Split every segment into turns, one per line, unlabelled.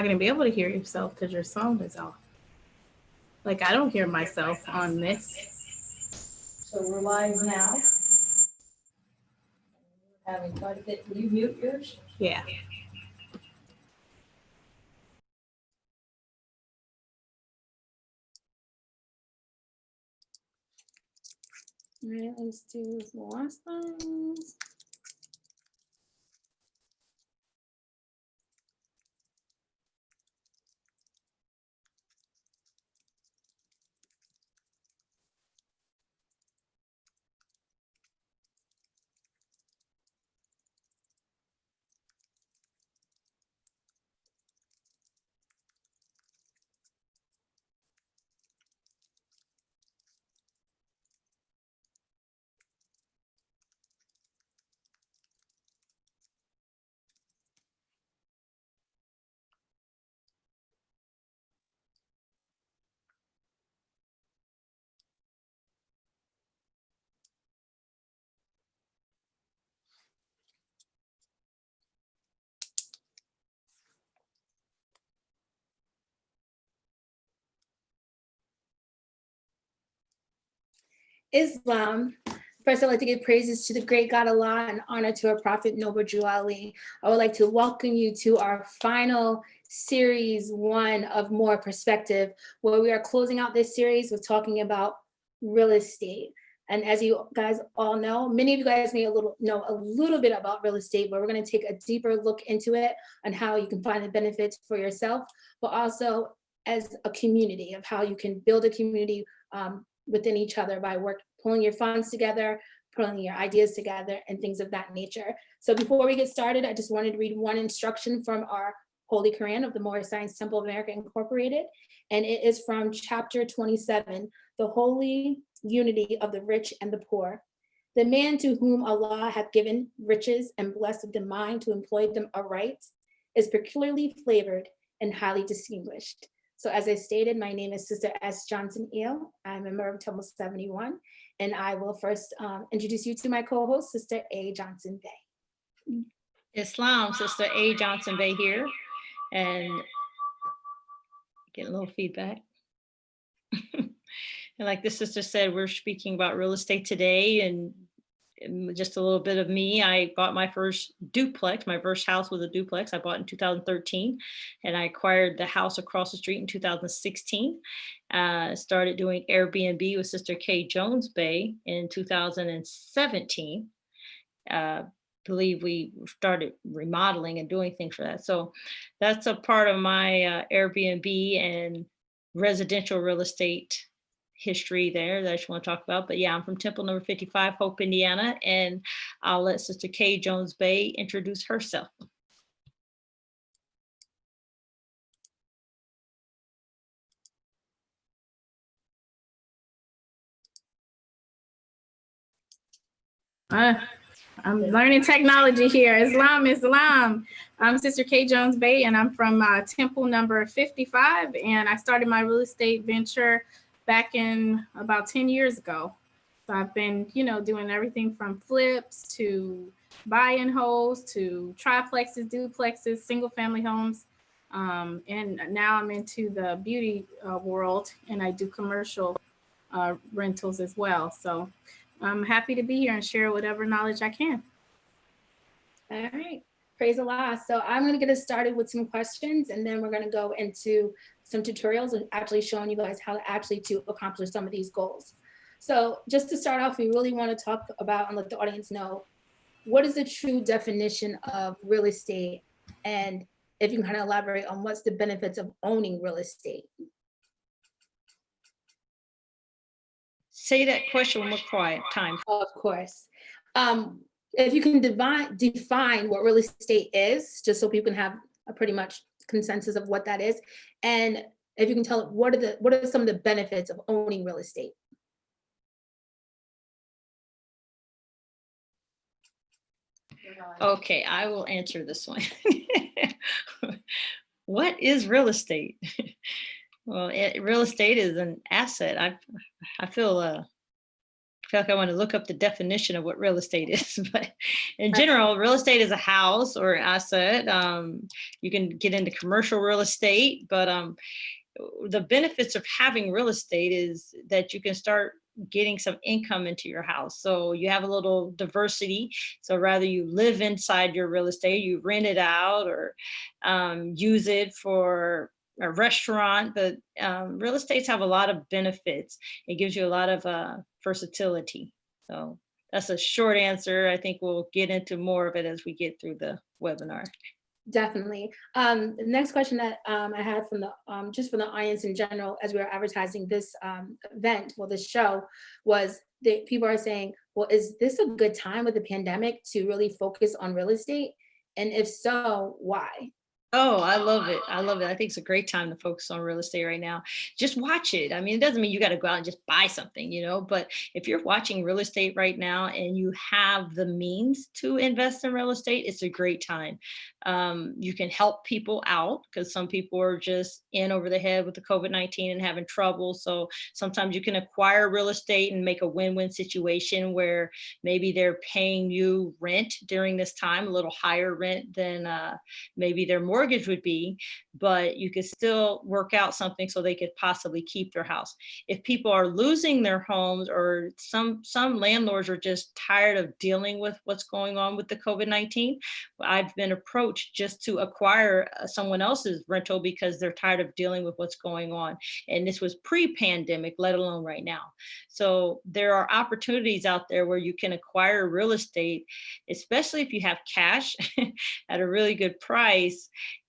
going to be able to hear yourself because your sound is off. Like, I don't hear myself on this.
So we're live now. Having quite a bit. Will you mute yours?
Yeah. All right, let's do the last ones. Islam. First, I'd like to give praises to the great God Allah and honor to our Prophet Noble Drew Ali. I would like to welcome you to our final series 1 of More Perspective, where we are closing out this series with talking about real estate. And as you guys all know, many of you guys may know a little bit about real estate, but we're going to take a deeper look into it and how you can find the benefits for yourself, but also as a community of how you can build a community within each other by pulling your funds together, pulling your ideas together, and things of that nature. So before we get started, I just wanted to read one instruction from our Holy Quran of the Moor Science Temple of America Incorporated, and it is from chapter 27, the holy unity of the rich and the poor. The man to whom Allah hath given riches and blessed with the mind to employ them aright is peculiarly flavored and highly distinguished. So as I stated, my name is Sister S. Johnson Eel. I'm a member of Temple 71, and I will first introduce you to my co-host, Sister A. Johnson Bay.
Islam, Sister A. Johnson Bay here, and get a little feedback. And like the sister said, we're speaking about real estate today, and just a little bit of me. I bought my first duplex. My first house was a duplex I bought in 2013, and I acquired the house across the street in 2016. Started doing Airbnb with Sister K. Jones Bay in 2017. Believe we started remodeling and doing things for that. So that's a part of my Airbnb and residential real estate history there that I just want to talk about. But yeah, I'm from Temple number 55, Hope, Indiana, and I'll let Sister K. Jones Bay introduce herself.
I'm learning technology here. Islam. I'm Sister K. Jones Bay, and I'm from Temple number 55, and I started my real estate venture back in about 10 years ago. So I've been, doing everything from flips to buy-in holds to triplexes, duplexes, single-family homes, and now I'm into the beauty world, and I do commercial rentals as well. So I'm happy to be here and share whatever knowledge I can.
All right, praise Allah. So I'm going to get us started with some questions, and then we're going to go into some tutorials and actually showing you guys how to accomplish some of these goals. So just to start off, we really want to talk about and let the audience know what is the true definition of real estate, and if you can kind of elaborate on what's the benefits of owning real estate.
Say that question one more time.
Of course. If you can define what real estate is, just so people can have a pretty much consensus of what that is, and if you can tell what are some of the benefits of owning real estate.
Okay, I will answer this one. What is real estate? Well, real estate is an asset. I feel feel like I want to look up the definition of what real estate is, but in general, real estate is a house or an asset. You can get into commercial real estate, but the benefits of having real estate is that you can start getting some income into your house. So you have a little diversity. So rather you live inside your real estate, you rent it out or use it for a restaurant, but real estates have a lot of benefits. It gives you a lot of versatility. So that's a short answer. I think we'll get into more of it as we get through the webinar.
Definitely. The next question that I had from the just from the audience in general, as we were advertising this event, well, this show, was that people are saying, well, is this a good time with the pandemic to really focus on real estate? And if so, why?
Oh, I love it. I love it. I think it's a great time to focus on real estate right now. Just watch it. I mean, it doesn't mean you got to go out and just buy something, you know, but if you're watching real estate right now and you have the means to invest in real estate, it's a great time. You can help people out because some people are just in over the head with the COVID-19 and having trouble. So sometimes you can acquire real estate and make a win-win situation where maybe they're paying you rent during this time, a little higher rent than maybe their mortgage would be, but you could still work out something so they could possibly keep their house. If people are losing their homes, or some landlords are just tired of dealing with what's going on with the COVID-19, I've been approached just to acquire someone else's rental because they're tired of dealing with what's going on. And this was pre-pandemic, let alone right now. So there are opportunities out there where you can acquire real estate, especially if you have cash at a really good price.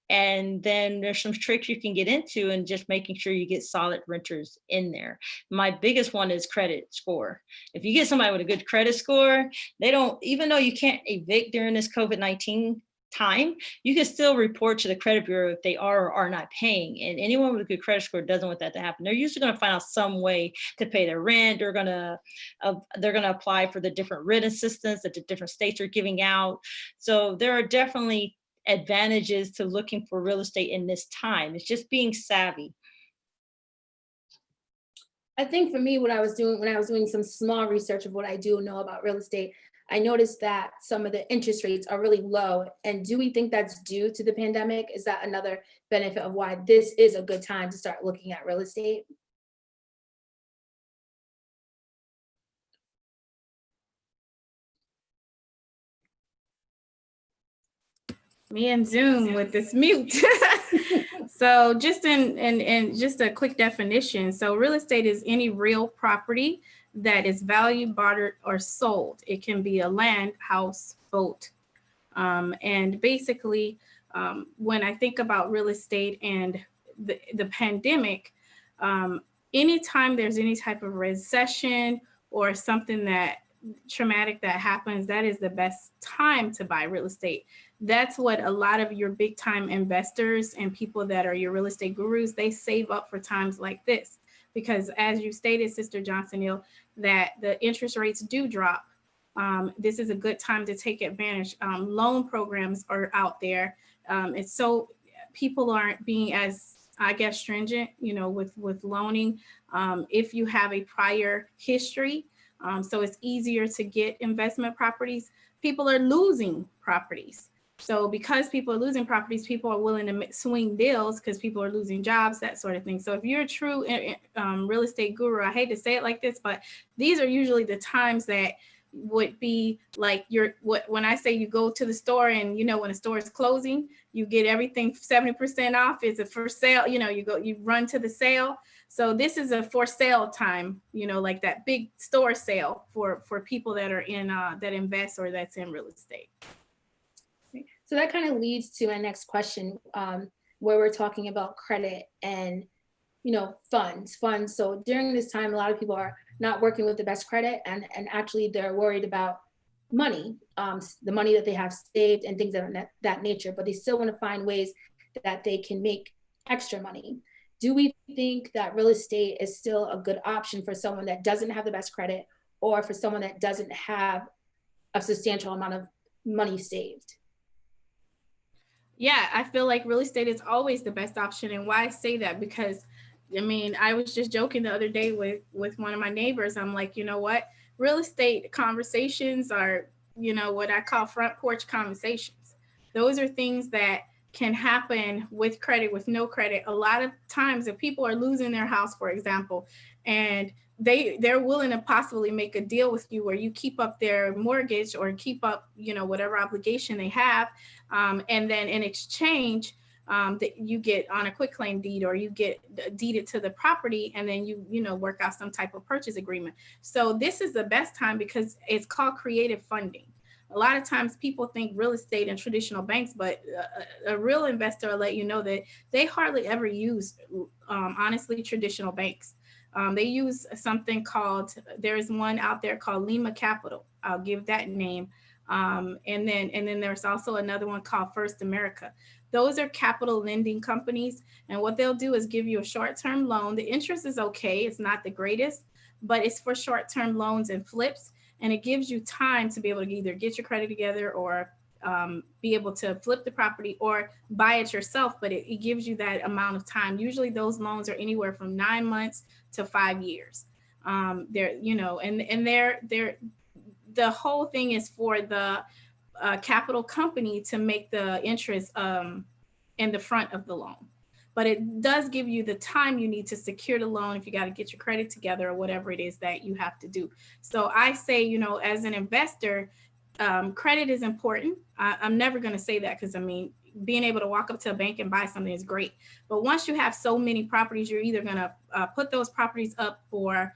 And then there's some tricks you can get into and just making sure you get solid renters in there. My biggest one is credit score. If you get somebody with a good credit score, they don't, even though you can't evict during this COVID-19 time, you can still report to the credit bureau if they are or are not paying. And anyone with a good credit score doesn't want that to happen. They're usually going to find out some way to pay their rent. They're going to apply for the different rent assistance that the different states are giving out. So there are definitely advantages to looking for real estate in this time. It's just being savvy.
I think for me, what I was doing when I was doing some small research of what I do know about real estate, I noticed that some of the interest rates are really low. And do we think that's due to the pandemic? Is that another benefit of why this is a good time to start looking at real estate?
Me and Zoom with this mute. So just in just a quick definition. So real estate is any real property that is valued, bartered, or sold. It can be a land, house, boat. And basically, when I think about real estate and the pandemic, anytime there's any type of recession or something that traumatic that happens, that is the best time to buy real estate. That's what a lot of your big time investors and people that are your real estate gurus, they save up for times like this. Because as you stated, Sister Johnson-Hill, that the interest rates do drop. This is a good time to take advantage. Loan programs are out there. It's so people aren't being as, I guess, stringent, you know, with loaning. If you have a prior history, so it's easier to get investment properties. People are losing properties. So because people are losing properties, people are willing to swing deals because people are losing jobs, that sort of thing. So if you're a true real estate guru, I hate to say it like this, but these are usually the times that would be like when I say you go to the store and, you know, when the store is closing, you get everything 70% off. It's a for sale, you know, you run to the sale. So this is a for sale time, you know, like that big store sale for people that are in that invest or that's in real estate.
So that kind of leads to my next question, where we're talking about credit and, you know, funds. So during this time, a lot of people are not working with the best credit, and actually they're worried about money, the money that they have saved and things of that nature, but they still want to find ways that they can make extra money. Do we think that real estate is still a good option for someone that doesn't have the best credit, or for someone that doesn't have a substantial amount of money saved?
Yeah, I feel like real estate is always the best option. And why I say that, because I mean, I was just joking the other day with one of my neighbors. I'm like, you know what?
real estate conversations are, you know, what I call front porch conversations. Those are things that can happen with credit, with no credit. A lot of times if people are losing their house, for example, and they're willing to possibly make a deal with you where you keep up their mortgage or keep up, you know, whatever obligation they have. And then in exchange, that you get on a quick claim deed, or you get deeded to the property, and then you know, work out some type of purchase agreement. So this is the best time because it's called creative funding. A lot of times people think real estate and traditional banks, but a real investor will let you know that they hardly ever use, honestly, traditional banks. They use something called, there's one out there called Lima Capital. I'll give that name. And then there's also another one called First America. Those are capital lending companies. And what they'll do is give you a short-term loan. The interest is okay. It's not the greatest, but it's for short-term loans and flips. And it gives you time to be able to either get your credit together or be able to flip the property or buy it yourself. But it gives you that amount of time. Usually those loans are anywhere from 9 months to 5 years. They're, you know, and they're the whole thing is for the capital company to make the interest in the front of the loan. But it does give you the time you need to secure the loan if you got to get your credit together or whatever it is that you have to do. So I say, you know, as an investor, credit is important. I'm never going to say that because, I mean, being able to walk up to a bank and buy something is great. But once you have so many properties, you're either going to put those properties up for,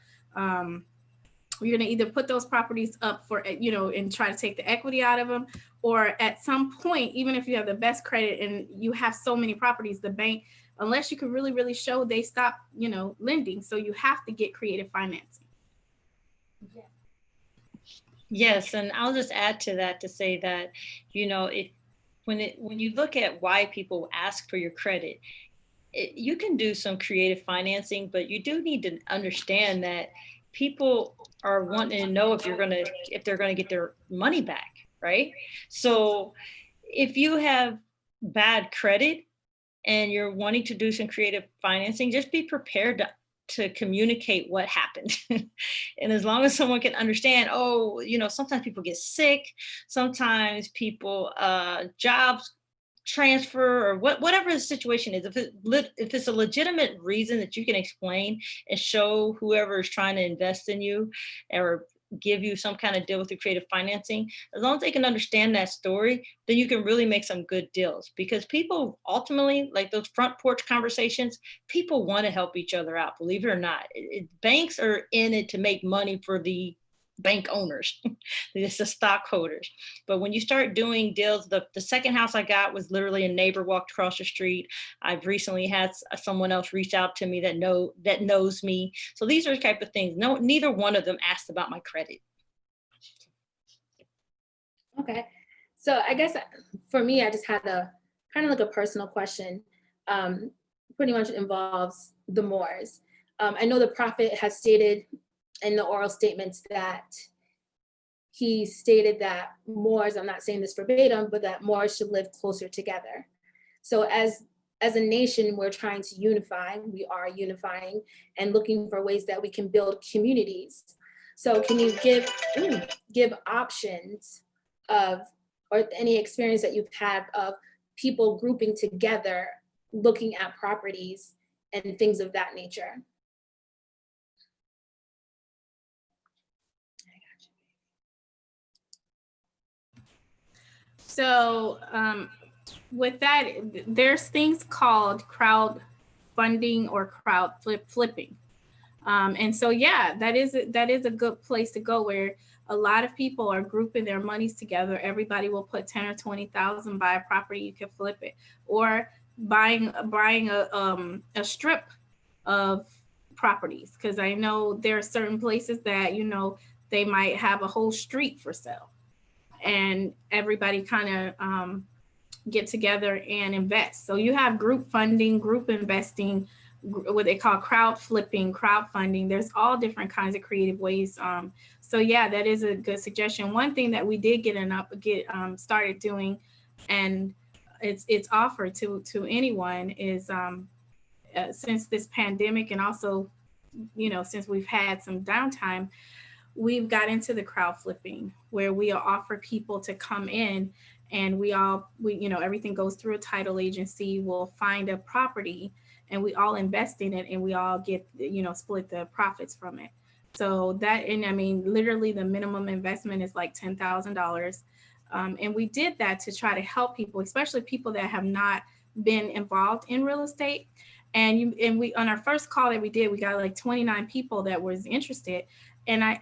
you're going to either put those properties up for, you know, and try to take the equity out of them. Or at some point, even if you have the best credit and you have so many properties, the bank, unless you can really, really show, they stop, you know, lending. So you have to get creative financing.
Yeah.
Yes, and I'll just add to that to say that, you know, when you look at why people ask for your credit, you can do some creative financing, but you do need to understand that people are wanting to know if they're gonna get their money back, right? So if you have bad credit and you're wanting to do some creative financing, just be prepared to communicate what happened. And as long as someone can understand, oh, you know, sometimes people get sick, sometimes people jobs transfer, or whatever the situation is, if it's a legitimate reason that you can explain and show whoever is trying to invest in you or give you some kind of deal with the creative financing, as long as they can understand that story, then you can really make some good deals. Because people ultimately, like those front porch conversations, people want to help each other out, believe it or not. Banks are in it to make money for the bank owners, it's the stockholders. But when you start doing deals, the second house I got was literally a neighbor walked across the street. I've recently had someone else reach out to me that knows me. So these are the type of things. No, neither one of them asked about my credit.
Okay, so I guess for me, I just had a kind of like a personal question. Pretty much involves the Moors. I know the prophet has stated in the oral statements that he stated that Moors, I'm not saying this verbatim, but that Moors should live closer together. So as a nation, we're trying to unify, we are unifying and looking for ways that we can build communities. So can you give options of, or any experience that you've had of people grouping together, looking at properties and things of that nature?
So with that, there's things called crowdfunding or crowd flipping. And so, yeah, that is a good place to go, where a lot of people are grouping their monies together. Everybody will put 10 or 20,000, buy a property, you can flip it, or buying a strip of properties. Because I know there are certain places that, you know, they might have a whole street for sale, and everybody kind of get together and invest. So you have group funding, group investing, what they call crowd flipping, crowdfunding. There's all different kinds of creative ways. So yeah, that is a good suggestion. One thing that we did get started doing, and it's offered to anyone, is since this pandemic, and also, you know, since we've had some downtime, we've got into the crowd flipping where we offer people to come in and we everything goes through a title agency. We'll find a property and we all invest in it and we all get, split the profits from it. So that, and I mean, literally the minimum investment is like $10,000. And we did that to try to help people, especially people that have not been involved in real estate. And we, on our first call that we did, we got like 29 people that was interested. And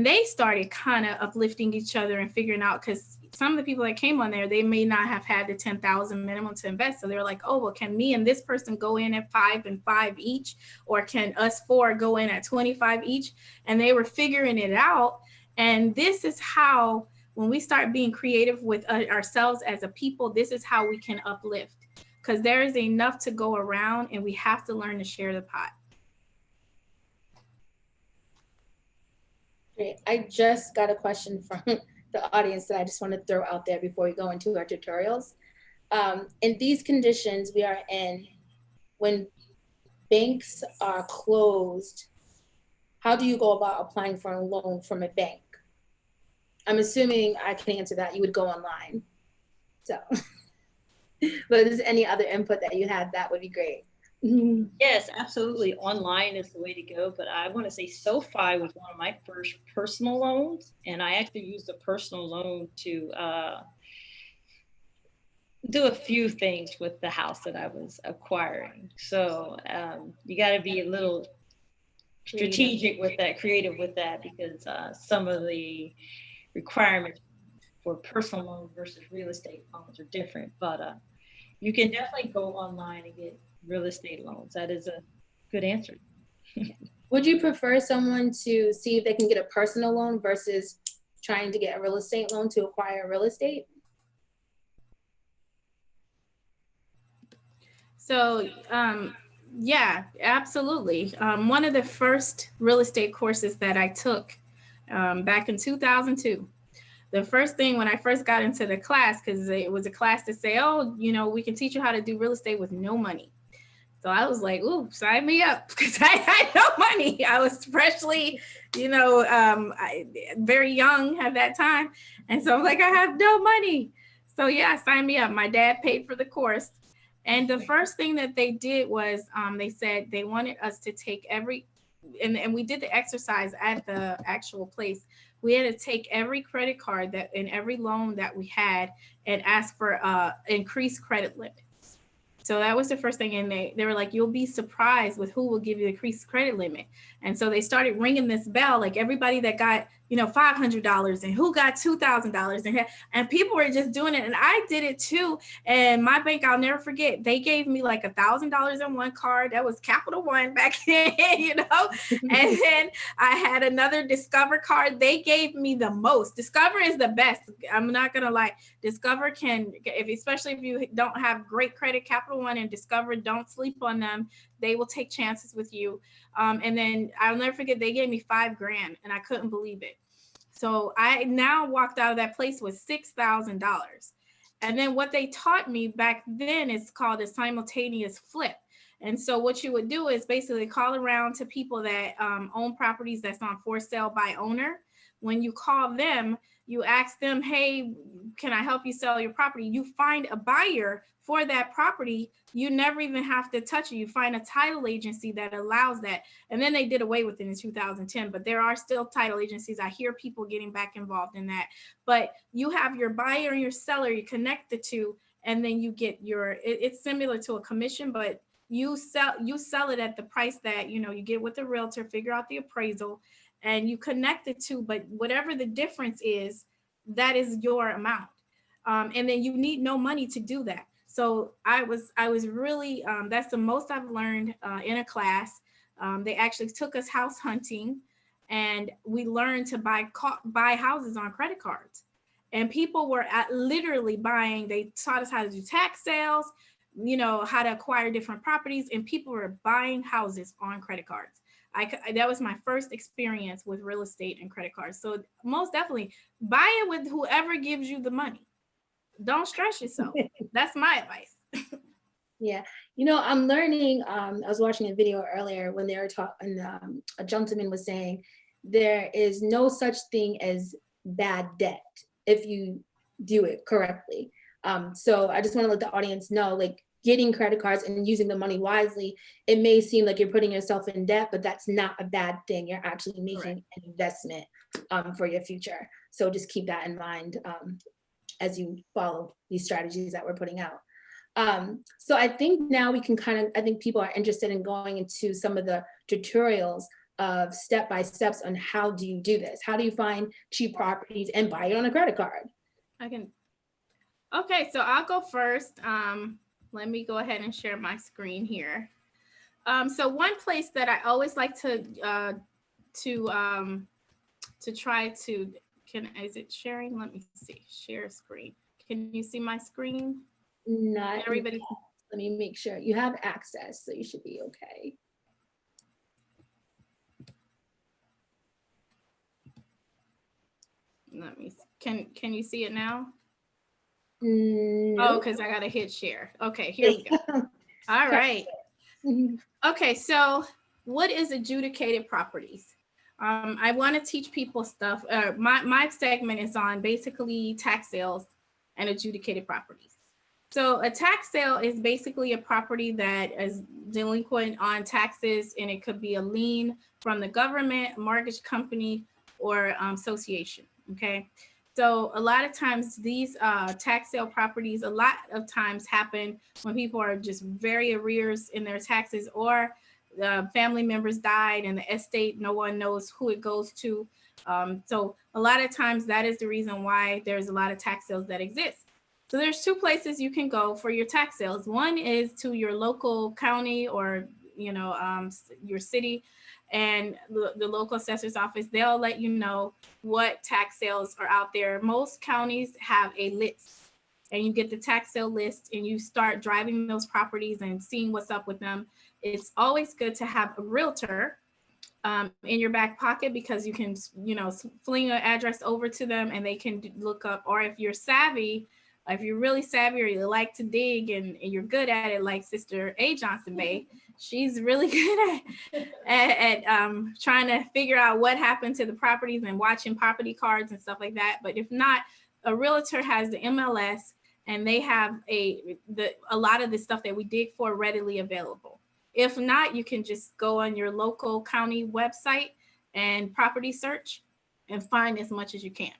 they started kind of uplifting each other and figuring out, because some of the people that came on there, they may not have had the 10,000 minimum to invest. So they're like, oh, well, can me and this person go in at 5 and 5 each? Or can us 4 go in at 25 each? And they were figuring it out. And this is how, when we start being creative with ourselves as a people, this is how we can uplift, because there is enough to go around and we have to learn to share the pot.
Great. I just got a question from the audience that I just want to throw out there before we go into our tutorials. In these conditions we are in, when banks are closed, how do you go about applying for a loan from a bank? I'm assuming I can answer that. You would go online. So, but if there's any other input that you had, that would be great.
Yes, absolutely. Online is the way to go. But I want to say SoFi was one of my first personal loans. And I actually used a personal loan to do a few things with the house that I was acquiring. So you got to be a little strategic with that, creative with that, because some of the requirements for personal loans versus real estate loans are different. But you can definitely go online and get real estate loans. That is a good answer.
Would you prefer someone to see if they can get a personal loan versus trying to get a real estate loan to acquire real estate?
So, yeah, absolutely. One of the first real estate courses that I took back in 2002, the first thing when I first got into the class, because it was a class to say, oh, we can teach you how to do real estate with no money. So I was like, ooh, sign me up, because I had no money. I was freshly, very young at that time. And so I'm like, I have no money. So yeah, sign me up. My dad paid for the course. And the first thing that they did was they said they wanted us to take and we did the exercise at the actual place. We had to take every credit card that in every loan that we had and ask for increased credit limit. So that was the first thing. And they were like, you'll be surprised with who will give you the increased credit limit. And so they started ringing this bell, like everybody that got, $500 and who got $2,000 and people were just doing it. And I did it too. And my bank, I'll never forget, they gave me like $1,000 in one card. That was Capital One back then, And then I had another Discover card. They gave me the most. Discover is the best. I'm not going to lie. Discover especially if you don't have great credit, Capital One and Discover, don't sleep on them. They will take chances with you. And then I'll never forget, they gave me $5,000 and I couldn't believe it. So I now walked out of that place with $6,000. And then what they taught me back then is called a simultaneous flip. And so what you would do is basically call around to people that own properties that's on for sale by owner. When you call them, you ask them, hey, can I help you sell your property? You find a buyer for that property. You never even have to touch it. You find a title agency that allows that. And then they did away with it in 2010, but there are still title agencies. I hear people getting back involved in that. But you have your buyer and your seller, you connect the two, and then you get it's similar to a commission, but you sell it at the price that, you get with the realtor, figure out the appraisal, and you connect the two, but whatever the difference is, that is your amount. And then you need no money to do that. So I was really, that's the most I've learned in a class. They actually took us house hunting and we learned to buy houses on credit cards. And people were literally buying, they taught us how to do tax sales, how to acquire different properties, and people were buying houses on credit cards. That was my first experience with real estate and credit cards. So most definitely buy it with whoever gives you the money. Don't stress yourself. That's my advice.
Yeah. I'm learning, I was watching a video earlier when they were talking, a gentleman was saying, there is no such thing as bad debt if you do it correctly. So I just want to let the audience know, like, getting credit cards and using the money wisely, it may seem like you're putting yourself in debt, but that's not a bad thing. You're actually making an investment for your future. So just keep that in mind as you follow these strategies that we're putting out. So I think now we can I think people are interested in going into some of the tutorials of step-by-steps on how do you do this? How do you find cheap properties and buy it on a credit card?
Okay, so I'll go first. Let me go ahead and share my screen here. So one place that I always like to try to, is it sharing? Let me see, share screen. Can you see my screen?
Not
everybody.
Let me make sure you have access, so you should be okay.
Let me see. Can you see it now?
No.
Oh, because I gotta hit share. Okay, here we go. All right. Okay, so what is adjudicated properties? I want to teach people stuff. My segment is on basically tax sales and adjudicated properties. So a tax sale is basically a property that is delinquent on taxes, and it could be a lien from the government, mortgage company, or association. Okay. So a lot of times these tax sale properties, a lot of times happen when people are just very arrears in their taxes, or family members died and the estate, no one knows who it goes to. So a lot of times that is the reason why there's a lot of tax sales that exist. So there's two places you can go for your tax sales. One is to your local county or, your city, and the local assessor's office. They'll let you know what tax sales are out there. Most counties have a list, and you get the tax sale list and you start driving those properties and seeing what's up with them. It's always good to have a realtor in your back pocket, because you can, fling an address over to them and they can look up. Or if you're savvy, if you're really savvy, or you like to dig and you're good at it, like Sister A. Johnson Bay, she's really good at trying to figure out what happened to the properties and watching property cards and stuff like that. But if not, a realtor has the MLS, and they have a lot of the stuff that we dig for readily available. If not, you can just go on your local county website and property search and find as much as you can.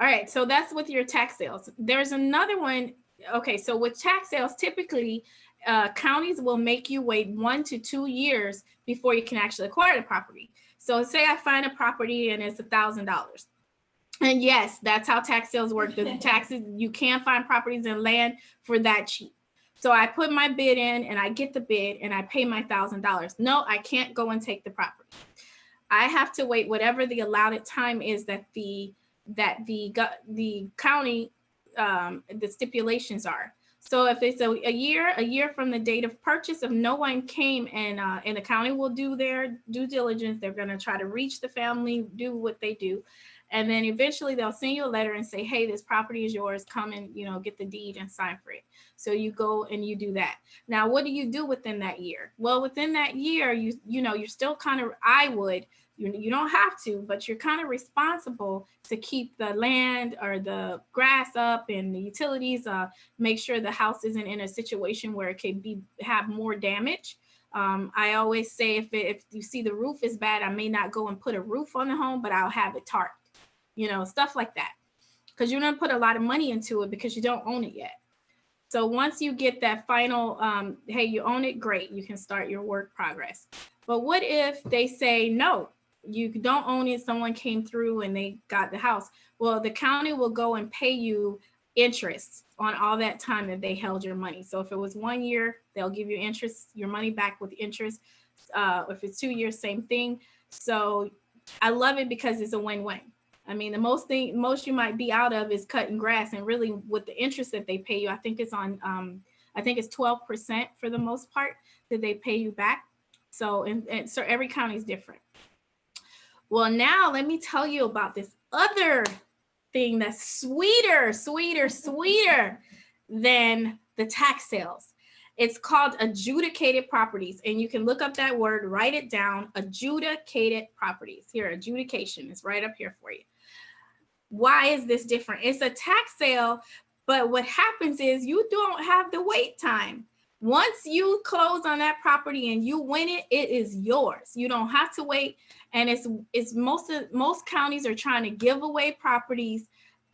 All right, so that's with your tax sales. There's another one. Okay, so with tax sales, typically counties will make you wait 1 to 2 years before you can actually acquire the property. So say I find a property and it's $1,000. And yes, that's how tax sales work. The taxes, you can't find properties and land for that cheap. So I put my bid in and I get the bid and I pay my $1,000. No, I can't go and take the property. I have to wait whatever the allotted time is that the county, the stipulations are. So if it's a year from the date of purchase, if no one came, and the county will do their due diligence, they're going to try to reach the family, do what they do. And then eventually they'll send you a letter and say, hey, this property is yours. Come and, get the deed and sign for it. So you go and you do that. Now, what do you do within that year? Well, within that year, you're still kind of, you don't have to, but you're kind of responsible to keep the land or the grass up and the utilities, make sure the house isn't in a situation where it could have more damage. I always say if you see the roof is bad, I may not go and put a roof on the home, but I'll have it tarped, stuff like that. Because you're going to put a lot of money into it because you don't own it yet. So once you get that final, hey, you own it, great, you can start your work progress. But what if they say, no, you don't own it, someone came through and they got the house? Well, the county will go and pay you interest on all that time that they held your money. So if it was 1 year, they'll give you interest, your money back with interest. If it's 2 years, same thing. So I love it because it's a win-win. I mean, the most you might be out of is cutting grass, and really with the interest that they pay you, I think it's 12% for the most part that they pay you back. So, and so every county is different. Well, now let me tell you about this other thing that's sweeter than the tax sales. It's called adjudicated properties. And you can look up that word, write it down, adjudicated properties. Here, adjudication is right up here for you. Why is this different? It's a tax sale, but what happens is you don't have the wait time. Once you close on that property and you win it, it is yours. You don't have to wait. And it's most counties are trying to give away properties.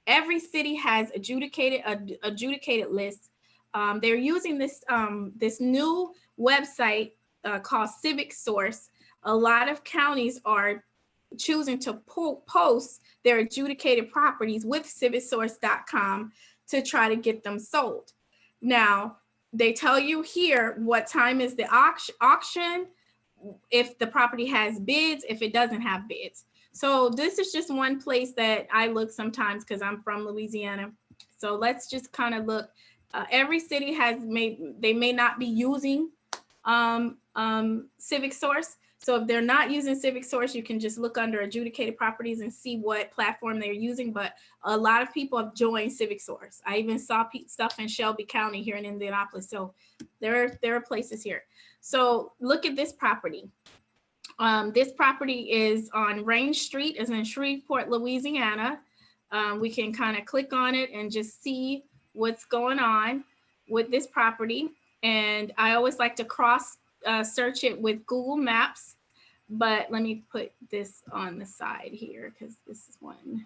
Every city has adjudicated lists. They're using this new website called Civic Source. A lot of counties are choosing to post their adjudicated properties with civicsource.com to try to get them sold. Now, they tell you here what time is the auction, if the property has bids, if it doesn't have bids. So this is just one place that I look sometimes because I'm from Louisiana. So let's just kind of look. Every city they may not be using Civic Source. So if they're not using Civic Source, you can just look under adjudicated properties and see what platform they're using. But a lot of people have joined Civic Source. I even saw stuff in Shelby County here in Indianapolis. So there are places here. So look at this property. This property is on Range Street, is in Shreveport, Louisiana. We can kind of click on it and just see what's going on with this property. And I always like to cross search it with Google Maps, but let me put this on the side here because this is one.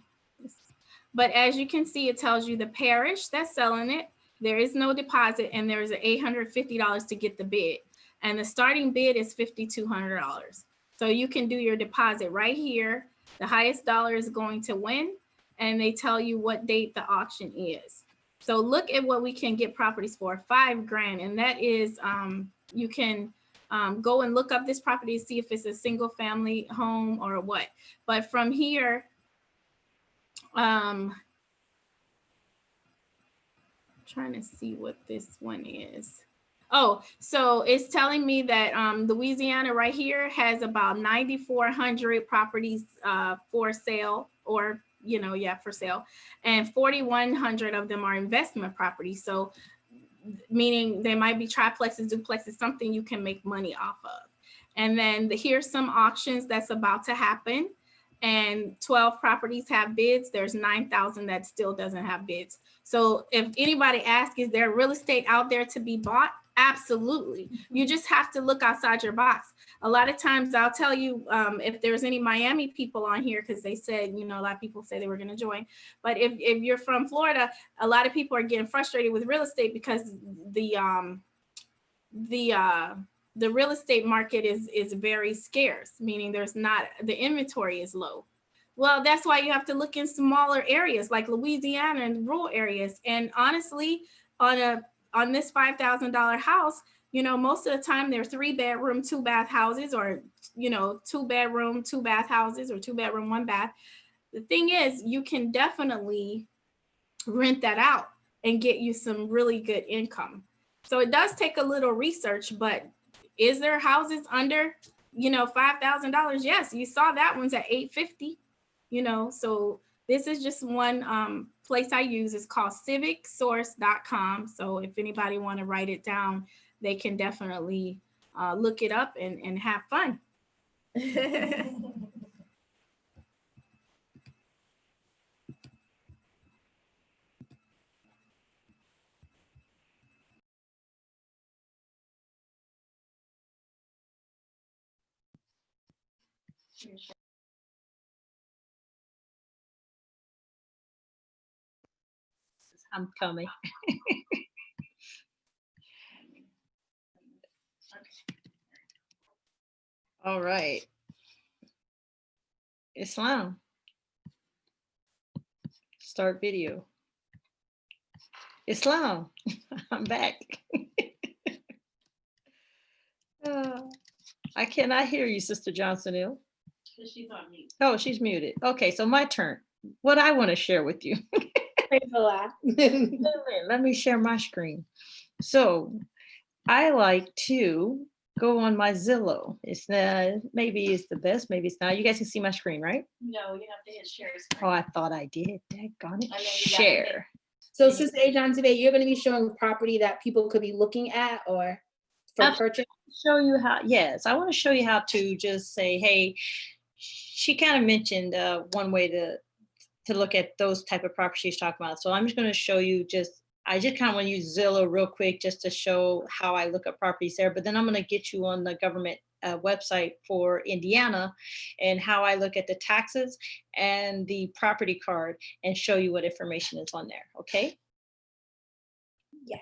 But as you can see, it tells you the parish that's selling it. There is no deposit, and there is an $850 to get the bid. And the starting bid is $5,200. So you can do your deposit right here. The highest dollar is going to win, and they tell you what date the auction is. So look at what we can get properties for, $5 grand. And that is, you can go and look up this property to see if it's a single family home or what. But from here, trying to see what this one is. Oh, so it's telling me that Louisiana right here has about 9,400 properties for sale, or, for sale. And 4,100 of them are investment properties. So meaning they might be triplexes, duplexes, something you can make money off of. And then here's some auctions that's about to happen. And 12 properties have bids. There's 9,000 that still doesn't have bids. So if anybody asks, is there real estate out there to be bought? Absolutely. You just have to look outside your box. A lot of times I'll tell you if there's any Miami people on here, because they said, a lot of people say they were going to join. But if you're from Florida, a lot of people are getting frustrated with real estate because the real estate market is very scarce, meaning the inventory is low. Well, that's why you have to look in smaller areas like Louisiana and rural areas. And honestly, on this $5,000 house, most of the time they're 3-bedroom, 2-bath houses, or 2-bedroom, 2-bath houses, or 2-bedroom, 1-bath. The thing is, you can definitely rent that out and get you some really good income. So it does take a little research, but is there houses under, $5,000? Yes, you saw that one's at $850, so this is just one place I use. It's called civicsource.com. So if anybody want to write it down, they can definitely look it up and have fun.
I'm coming. All right. Islam. Start video. Islam, I'm back. I cannot hear you, Sister Johnson-Hill.
She's on mute.
Oh, she's muted. Okay, so my turn. What I want to share with you. Let me share my screen. So I like to go on my Zillow. Maybe it's the best, maybe it's not. You guys can see my screen, right?
No, you have to hit share.
Oh, I thought I did. Daggone it. Share.
So Sister A. Johnson Bay, you're going to be showing property that people could be looking at or for
Absolutely.
purchase?
Show you how, yes, I want to show you how to just say, hey, she kind of mentioned one way to look at those type of properties she's talking about. So I'm just going to show you I just kind of want to use Zillow real quick just to show how I look at properties there. But then I'm going to get you on the government website for Indiana and how I look at the taxes and the property card and show you what information is on there. Okay.
Yes.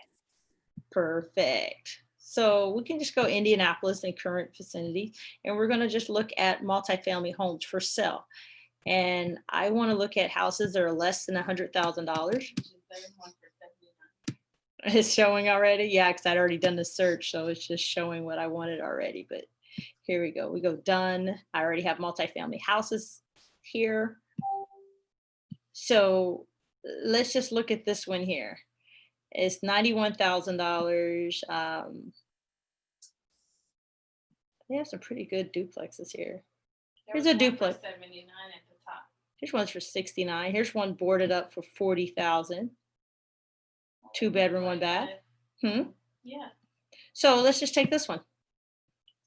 Perfect. So we can just go Indianapolis and current vicinity, and we're going to just look at multifamily homes for sale. And I want to look at houses that are less than $100,000. It's showing already? Yeah, because I'd already done the search, so it's just showing what I wanted already. But here we go. We go done. I already have multifamily houses here. So let's just look at this one here. It's $91,000. They have some pretty good duplexes here. Here's a duplex.
79 at the top.
Here's one's for 69. Here's one boarded up for 40,000. 2-bedroom, 1-bath.
Yeah.
So let's just take this one.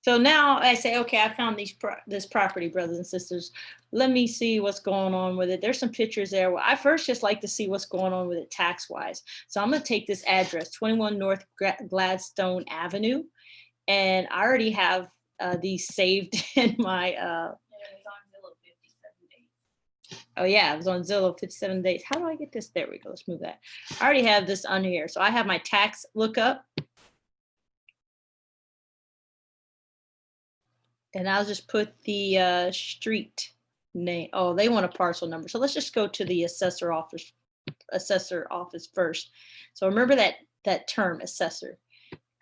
So now I say, okay, I found this property, brothers and sisters. Let me see what's going on with it. There's some pictures there. Well, I first just like to see what's going on with it tax-wise. So I'm going to take this address, 21 North Gladstone Avenue. And I already have these saved in my oh yeah, it was on Zillow 57 days. How do I get this? There we go. Let's move that. I already have this on here. So I have my tax lookup. And I'll just put the street name. Oh, they want a parcel number. So let's just go to the assessor office first. So remember that term, assessor,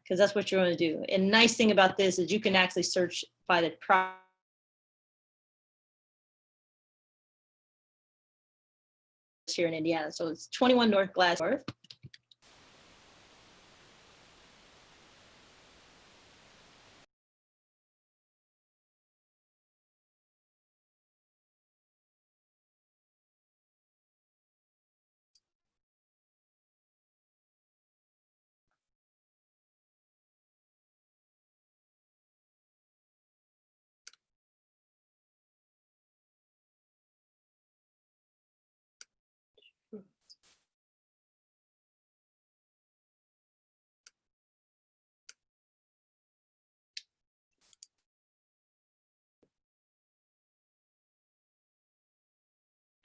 because that's what you're going to do. And nice thing about this is you can actually search by the property here in Indiana. So it's 21 North Gladstone.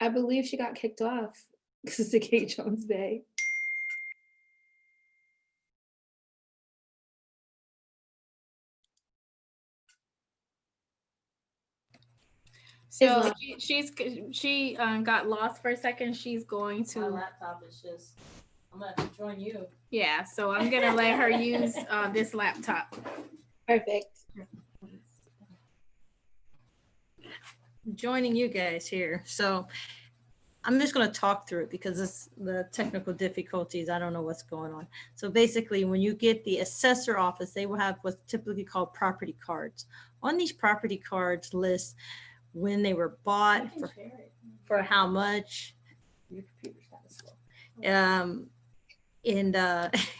I believe she got kicked off. Sister Kate Jones Bay.
So she got lost for a second. She's going to.
My laptop is just. I'm gonna have to join you.
Yeah, so I'm gonna let her use this laptop.
Perfect.
Joining you guys here. So I'm just going to talk through it because it's the technical difficulties. I don't know what's going on. So basically, when you get the assessor office, they will have what's typically called property cards. On these property cards list when they were bought, for how much. Your computer's kind of slow. And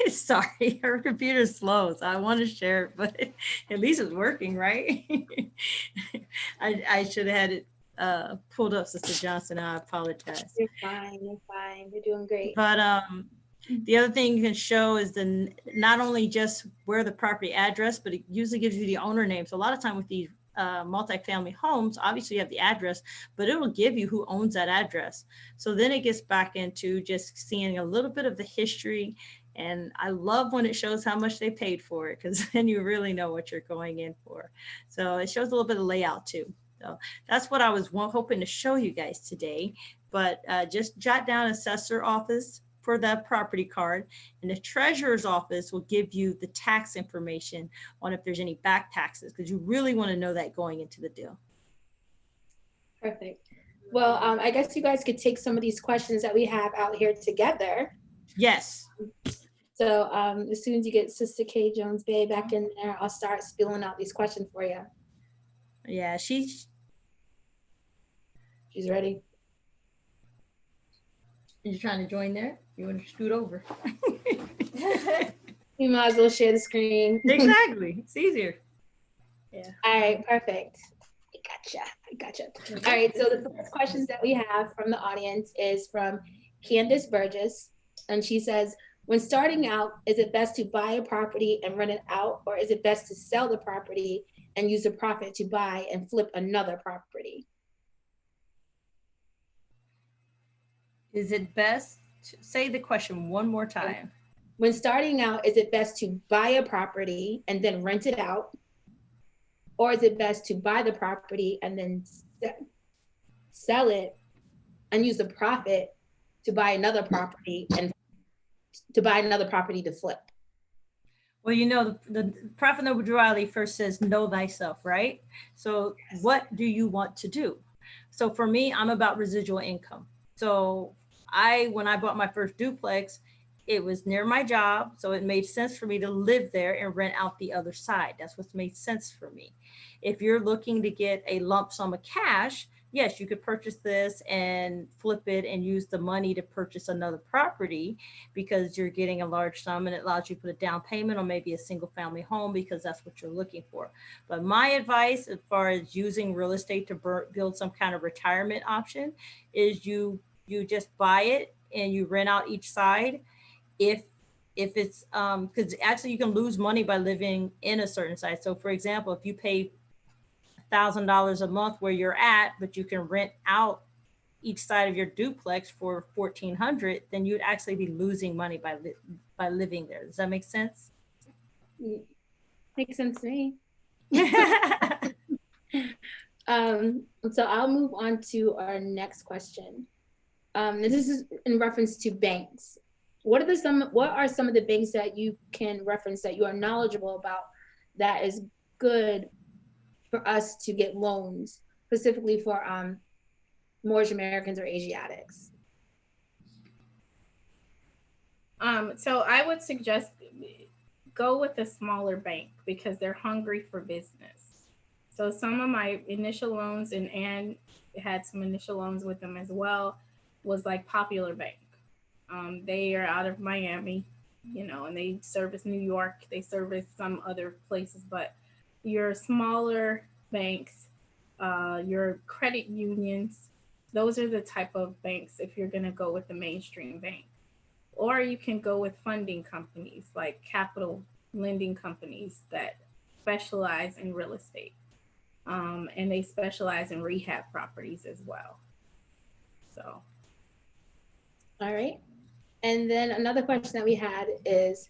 sorry, her computer's slow, so I want to share it, but at least it's working, right? I should have had it pulled up, Sister Johnson. I apologize.
You're fine. You're fine. You're doing great.
But the other thing you can show is not only just where the property address, but it usually gives you the owner name. So a lot of time with these multifamily homes, obviously you have the address, but it will give you who owns that address. So then it gets back into just seeing a little bit of the history. And I love when it shows how much they paid for it, because then you really know what you're going in for. So it shows a little bit of layout too. So that's what I was hoping to show you guys today. But just jot down assessor office for that property card, and the treasurer's office will give you the tax information on if there's any back taxes, because you really want to know that going into the deal.
Perfect. Well, I guess you guys could take some of these questions that we have out here together.
Yes.
So as soon as you get Sister K Jones Bay back in there, I'll start spilling out these questions for you.
Yeah, she's
ready.
You're trying to join there? You want to scoot over?
You might as well share the screen.
Exactly. It's easier.
All right, perfect. I gotcha. All right, so the first questions that we have from the audience is from Candace Burgess. And she says, when starting out, is it best to buy a property and rent it out, or is it best to sell the property and use the profit to buy and flip another property?
Is it best to say the question one more time?
When starting out, is it best to buy a property and then rent it out? Or is it best to buy the property and then sell it and use the profit to buy another property and to buy another property to flip?
Well, you know, the Prophet Noble Drew Ali first says, know thyself, right? So what do you want to do? So for me, I'm about residual income. So when I bought my first duplex, it was near my job. So it made sense for me to live there and rent out the other side. That's what's made sense for me. If you're looking to get a lump sum of cash, yes, you could purchase this and flip it and use the money to purchase another property because you're getting a large sum and it allows you to put a down payment on maybe a single family home because that's what you're looking for. But my advice as far as using real estate to build some kind of retirement option is you just buy it and you rent out each side. If it's because actually you can lose money by living in a certain site. So for example, if you pay $1,000 a month where you're at, but you can rent out each side of your duplex for $1,400, then you'd actually be losing money by living there. Does that make sense?
Makes sense to me. So I'll move on to our next question. This is in reference to banks. What are some of the banks that you can reference that you are knowledgeable about that is good for us to get loans, specifically for Moorish Americans or Asiatics?
So I would suggest go with a smaller bank because they're hungry for business. So some of my initial loans, and Ann had some initial loans with them as well, was like Popular Bank. They are out of Miami, and they service New York. They service some other places, but your smaller banks, your credit unions, those are the type of banks if you're going to go with the mainstream bank. Or you can go with funding companies like capital lending companies that specialize in real estate. And they specialize in rehab properties as well. So.
All right. And then another question that we had is,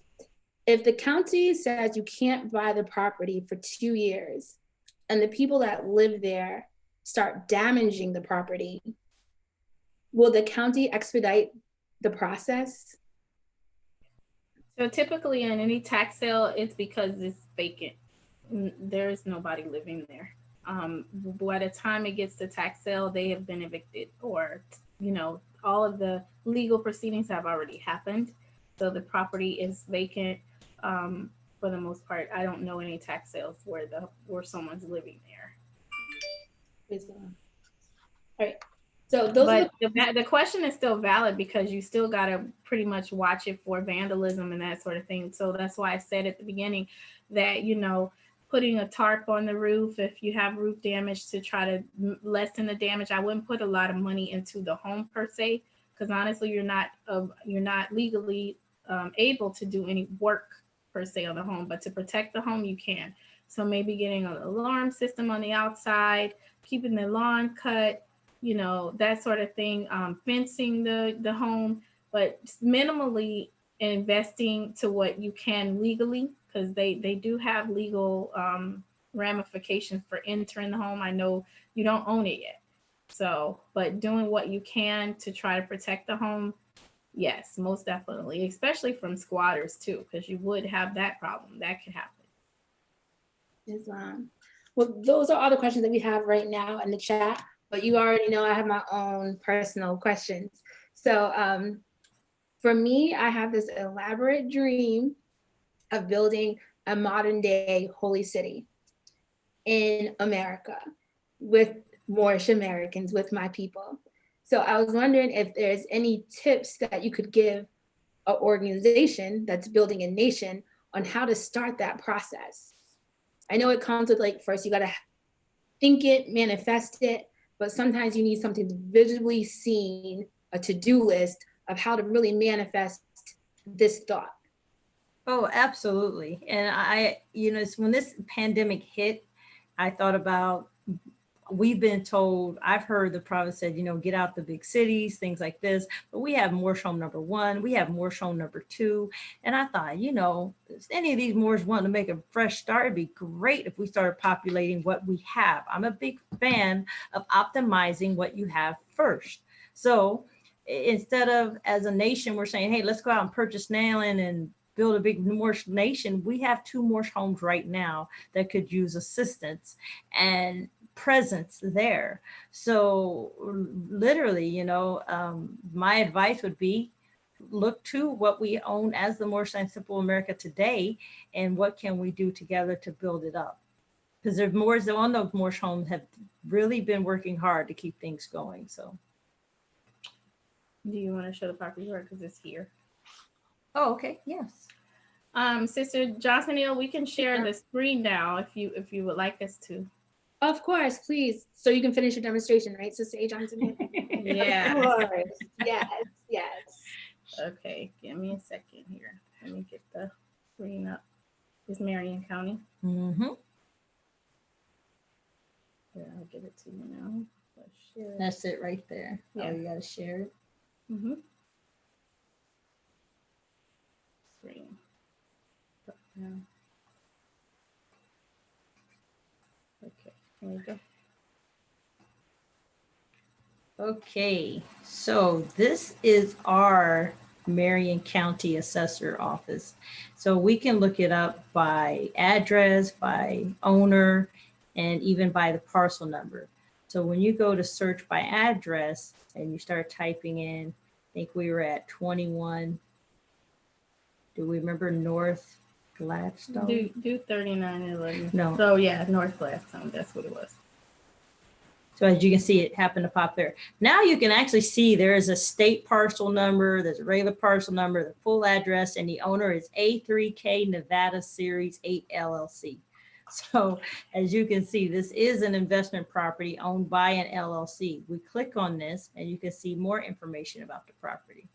if the county says you can't buy the property for 2 years and the people that live there start damaging the property, will the county expedite the process?
So typically in any tax sale, it's because it's vacant. There's nobody living there. By the time it gets to tax sale, they have been evicted, or, all of the legal proceedings have already happened. So the property is vacant. For the most part, I don't know any tax sales where someone's living there.
All right. So those
the question is still valid because you still got to pretty much watch it for vandalism and that sort of thing. So that's why I said at the beginning that, putting a tarp on the roof, if you have roof damage, to try to lessen the damage. I wouldn't put a lot of money into the home per se, because honestly, you're not legally able to do any work per se on the home, but to protect the home, you can. So maybe getting an alarm system on the outside, keeping the lawn cut, that sort of thing, fencing the home, but minimally investing to what you can legally, because they do have legal ramifications for entering the home. I know you don't own it yet. So, but doing what you can to try to protect the home, yes, most definitely, especially from squatters too, because you would have that problem. That could happen.
Islam. Well, those are all the questions that we have right now in the chat, but you already know I have my own personal questions. So for me, I have this elaborate dream of building a modern day holy city in America with Moorish Americans, with my people. So I was wondering if there's any tips that you could give an organization that's building a nation on how to start that process. I know it comes with like, first you got to think it, manifest it, but sometimes you need something visibly seen, a to-do list of how to really manifest this thought.
Oh, absolutely. And when this pandemic hit, I thought about, we've been told, I've heard the province said, get out the big cities, things like this, but we have Moorish home number 1, we have Moorish home number 2. And I thought, if any of these Moors want to make a fresh start, it'd be great if we started populating what we have. I'm a big fan of optimizing what you have first. So instead of, as a nation, we're saying, hey, let's go out and purchase land and build a big Moorish nation, we have 2 Moorish homes right now that could use assistance and presence there. So literally, my advice would be, look to what we own as the Moorish Science Simple America today, and what can we do together to build it up? Because the Moors on those Moorish homes have really been working hard to keep things going. So,
do you want to show the property tour because it's here?
Oh, okay. Yes.
Sister Jocelyn, we can share the screen now if you would like us to.
Of course, please. So you can finish your demonstration, right, Sister A. Johnson?
Yeah.
Of course. Yes, yes.
Okay, give me a second here. Let me get the screen up. It's Marion County.
Mm-hmm.
Yeah, I'll give it to you now. Let's share.
That's it right there.
Yeah.
Oh, you got to share it.
Mm-hmm. Screen. Yeah. Okay, here we go.
Okay, so this is our Marion County Assessor Office. So we can look it up by address, by owner, and even by the parcel number. So when you go to search by address and you start typing in, I think we were at 21, do we remember North Gladstone?
Do 3911.
No.
So yeah, North Gladstone, that's what it was.
So as you can see, it happened to pop there. Now you can actually see there is a state parcel number, there's a regular parcel number, the full address, and the owner is A3K Nevada Series 8 LLC. So as you can see, this is an investment property owned by an LLC. We click on this and you can see more information about the property.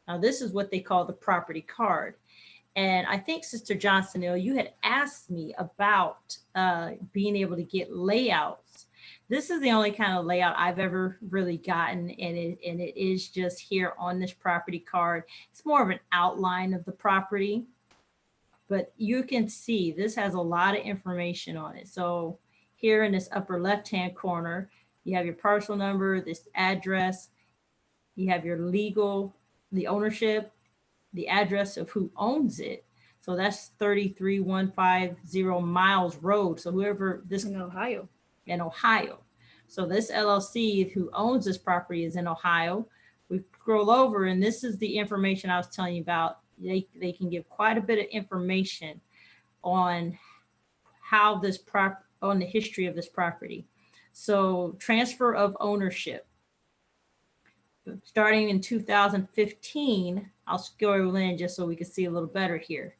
Now this is what they call the property card. And I think Sister Johnson, you had asked me about being able to get layouts. This is the only kind of layout I've ever really gotten, and it is just here on this property card. It's more of an outline of the property, but you can see this has a lot of information on it. So here in this upper left-hand corner, you have your parcel number, this address, you have your legal, the ownership, the address of who owns it. So that's 33150 Miles Road. So whoever this
In Ohio.
In Ohio. So this LLC who owns this property is in Ohio. We scroll over and this is the information I was telling you about. They can give quite a bit of information on how this on the history of this property. So transfer of ownership. Starting in 2015, I'll scroll in just so we can see a little better here.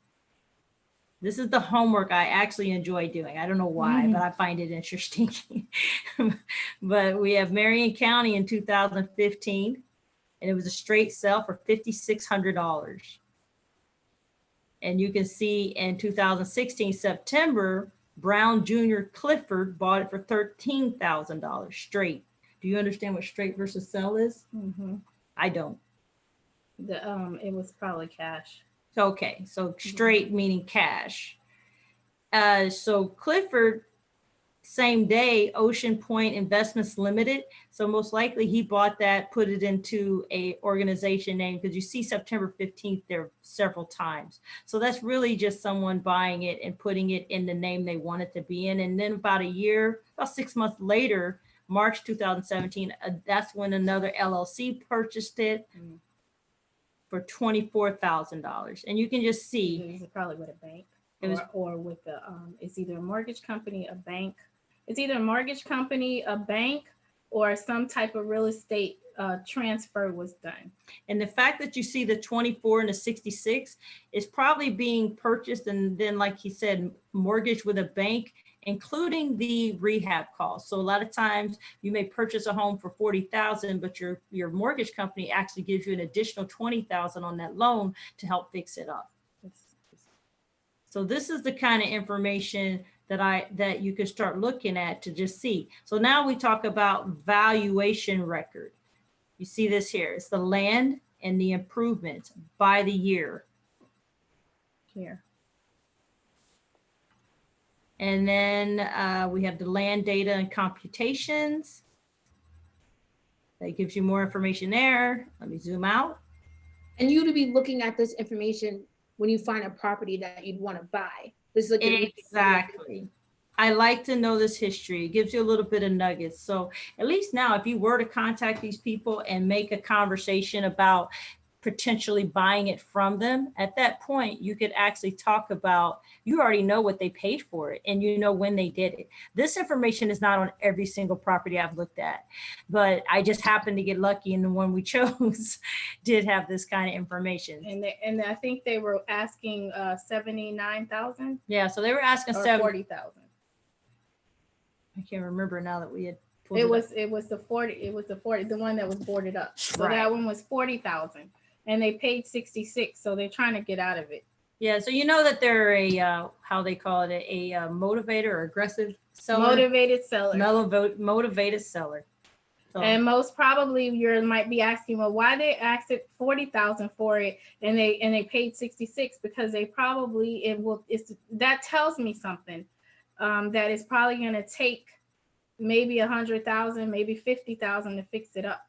This is the homework I actually enjoy doing. I don't know why, but I find it interesting. But we have Marion County in 2015, and it was a straight sale for $5,600. And you can see in 2016, September, Brown Jr. Clifford bought it for $13,000 straight. Do you understand what straight versus sell is?
Mm-hmm.
I don't.
It was probably cash.
Okay, so straight meaning cash. So Clifford, same day, Ocean Point Investments Limited. So most likely he bought that, put it into a organization name, because you see September 15th there several times. So that's really just someone buying it and putting it in the name they want it to be in. And then about 6 months later, March 2017, that's when another LLC purchased it for $24,000. And you can just see.
It was probably with a bank
or
with the, it's either a mortgage company, a bank. It's either a mortgage company, a bank, or some type of real estate transfer was done.
And the fact that you see the 24 and the 66 is probably being purchased and then, like he said, mortgage with a bank, including the rehab costs. So a lot of times you may purchase a home for 40,000, but your mortgage company actually gives you an additional 20,000 on that loan to help fix it up. So this is the kind of information that you can start looking at to just see. So now we talk about valuation record. You see this here. It's the land and the improvements by the year.
Here.
And then we have the land data and computations. That gives you more information there. Let me zoom out.
And you to be looking at this information when you find a property that you'd want to buy. This is like
Exactly. I like to know this history. It gives you a little bit of nuggets. So at least now, if you were to contact these people and make a conversation about potentially buying it from them, at that point, you could actually talk about, you already know what they paid for it and you know when they did it. This information is not on every single property I've looked at, but I just happened to get lucky and the one we chose did have this kind of information.
And I think they were asking 79,000.
Yeah, so they were asking
40,000.
I can't remember now that we had pulled
It was the 40, the one that was boarded up. So
Right.
that one was 40,000 and they paid 66. So they're trying to get out of it.
Yeah, so you know that they're a how they call it a motivator or aggressive seller.
Motivated seller.
Motivated seller. So,
And most probably you might be asking, well, why they asked it 40,000 for it and they paid 66, because they probably that tells me something. That is probably going to take maybe 100,000, maybe 50,000 to fix it up.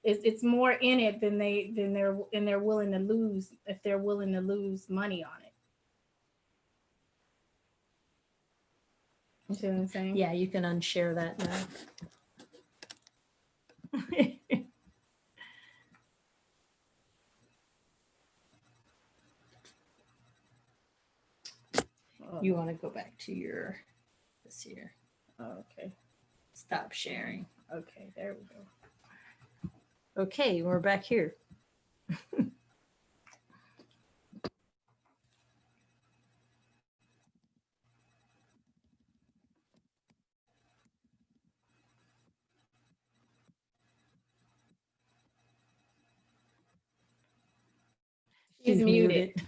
It's more in it than they're willing to lose, if they're willing to lose money on it. You see what I'm saying?
yeah, you can unshare that now. You want to go back to this here.
Okay.
Stop sharing.
Okay, there we go.
Okay, we're back here.
She's muted.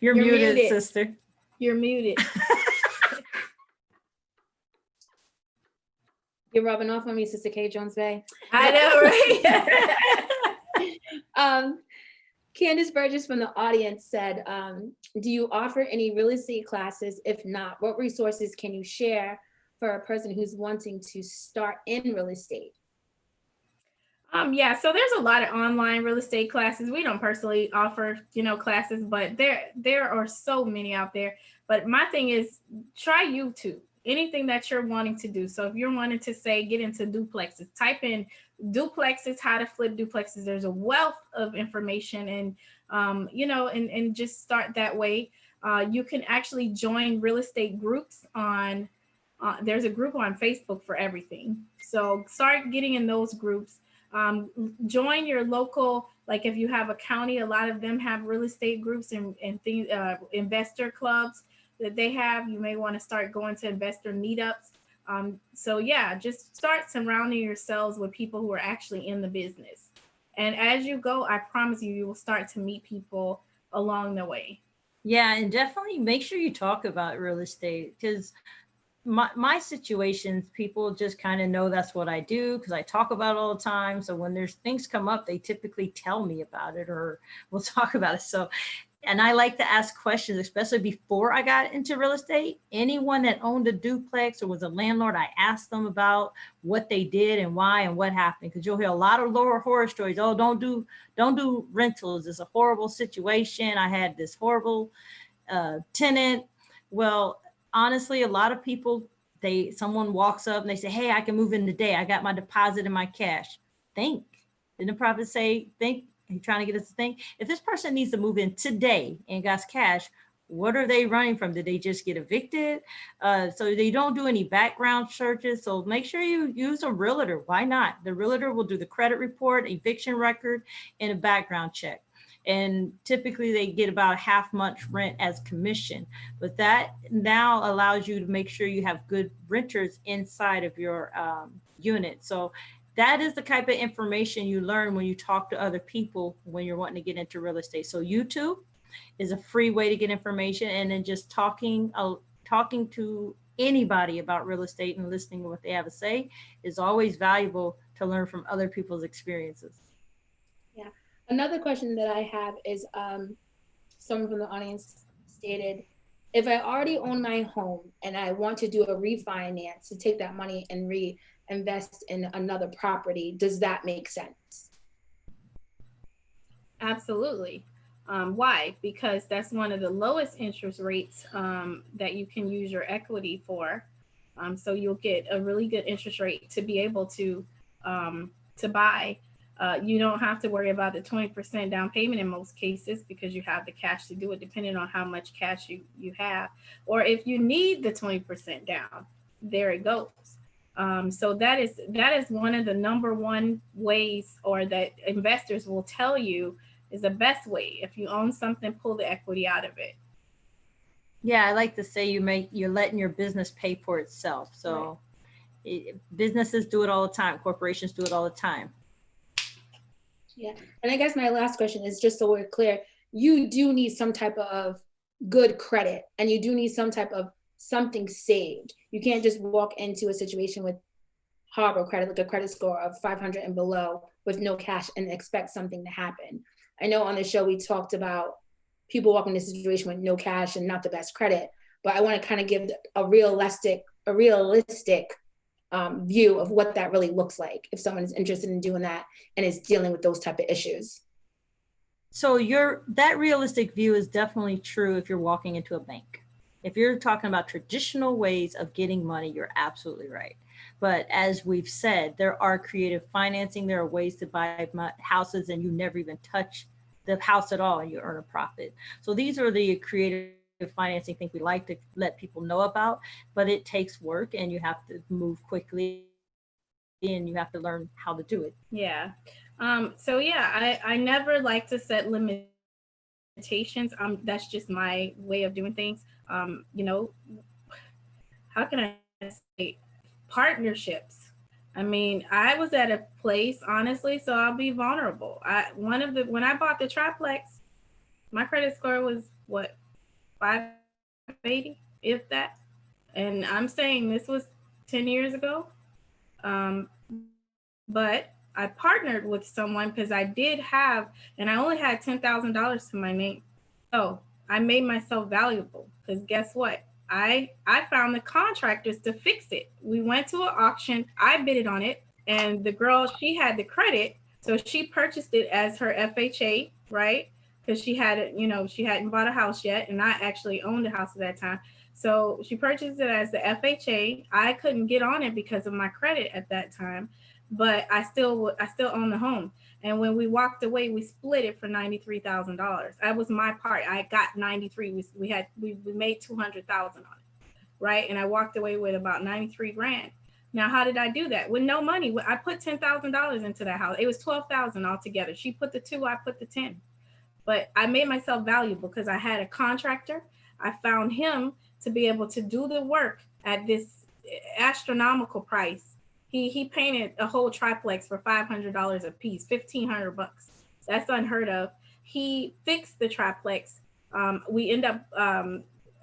You're muted, sister.
You're muted.
You're rubbing off on me, Sister K. Jones Bay.
I know, right?
Candace Burgess from the audience said, do you offer any real estate classes? If not, what resources can you share for a person who's wanting to start in real estate?
Yeah, so there's a lot of online real estate classes. We don't personally offer, classes, but there are so many out there. But my thing is, try YouTube. Anything that you're wanting to do. So if you're wanting to get into duplexes, type in duplexes, how to flip duplexes. There's a wealth of information, and and just start that way. You can actually join real estate groups on. There's a group on Facebook for everything. So start getting in those groups. Join your local, like if you have a county, a lot of them have real estate groups and things, investor clubs that they have. You may want to start going to investor meetups. So yeah, just start surrounding yourselves with people who are actually in the business. And as you go, I promise you will start to meet people along the way.
Yeah, and definitely make sure you talk about real estate, because my situations, people just kind of know that's what I do because I talk about it all the time. So when there's things come up, they typically tell me about it or we'll talk about it. So, and I like to ask questions, especially before I got into real estate. Anyone that owned a duplex or was a landlord, I asked them about what they did and why and what happened. Because you'll hear a lot of lower horror stories. Oh, don't do rentals. It's a horrible situation. I had this horrible tenant. Well, honestly, a lot of people, someone walks up and they say, hey, I can move in today. I got my deposit and my cash. Think. Didn't the prophet say, think? Are you trying to get us to think? If this person needs to move in today and got cash, What are they running from? Did they just get evicted? So they don't do any background searches. So make sure you use a realtor. Why not? The realtor will do the credit report, eviction record, and a background check. And typically they get about a half month rent as commission. But that now allows you to make sure you have good renters inside of your unit. So that is the type of information you learn when you talk to other people when you're wanting to get into real estate. So YouTube is a free way to get information, and then just talking to anybody about real estate and listening to what they have to say is always valuable to learn from other people's experiences.
Yeah. Another question that I have is someone from the audience stated, if I already own my home and I want to do a refinance to take that money and reinvest in another property, does that make sense?
Absolutely. Why? Because that's one of the lowest interest rates that you can use your equity for. So you'll get a really good interest rate to be able to buy. You don't have to worry about the 20% down payment in most cases because you have the cash to do it, depending on how much cash you have. Or if you need the 20% down, there it goes. So that is one of the number one ways, or that investors will tell you is the best way. If you own something, pull the equity out of it.
Yeah, I like to say you're letting your business pay for itself. So businesses do it all the time. Corporations do it all the time.
Yeah. And I guess my last question is, just so we're clear, you do need some type of good credit, and you do need some type of something saved. You can't just walk into a situation with horrible credit, like a credit score of 500 and below with no cash, and expect something to happen. I know on the show we talked about people walking into a situation with no cash and not the best credit, but I want to kind of give a realistic view of what that really looks like if someone is interested in doing that and is dealing with those type of issues.
So that realistic view is definitely true if you're walking into a bank. If you're talking about traditional ways of getting money, you're absolutely right. But as we've said, there are creative financing. There are ways to buy houses and you never even touch the house at all and you earn a profit. So these are the creative financing things we like to let people know about, but it takes work and you have to move quickly and you have to learn how to do it.
Yeah. So yeah, I never like to set limitations. That's just my way of doing things. How can I say, partnerships? I mean, I was at a place, honestly, so I'll be vulnerable. When I bought the triplex, my credit score was what, 580, if that. And I'm saying this was 10 years ago. But I partnered with someone because I did have, and I only had $10,000 to my name. So I made myself valuable because guess what? I found the contractors to fix it. We went to an auction. I bid on it. And the girl, she had the credit. So she purchased it as her FHA, right? Because she hadn't bought a house yet. And I actually owned a house at that time. So she purchased it as the FHA. I couldn't get on it because of my credit at that time, but I still own the home. And when we walked away, we split it for $93,000. That was my part. I got 93. We made 200,000 on it, right? And I walked away with about 93 grand. Now, how did I do that? With no money. I put $10,000 into that house. It was 12,000 altogether. She put the 2, I put the 10. But I made myself valuable because I had a contractor. I found him to be able to do the work at this astronomical price. He painted a whole triplex for $500 a piece, $1,500. That's unheard of. He fixed the triplex. We end up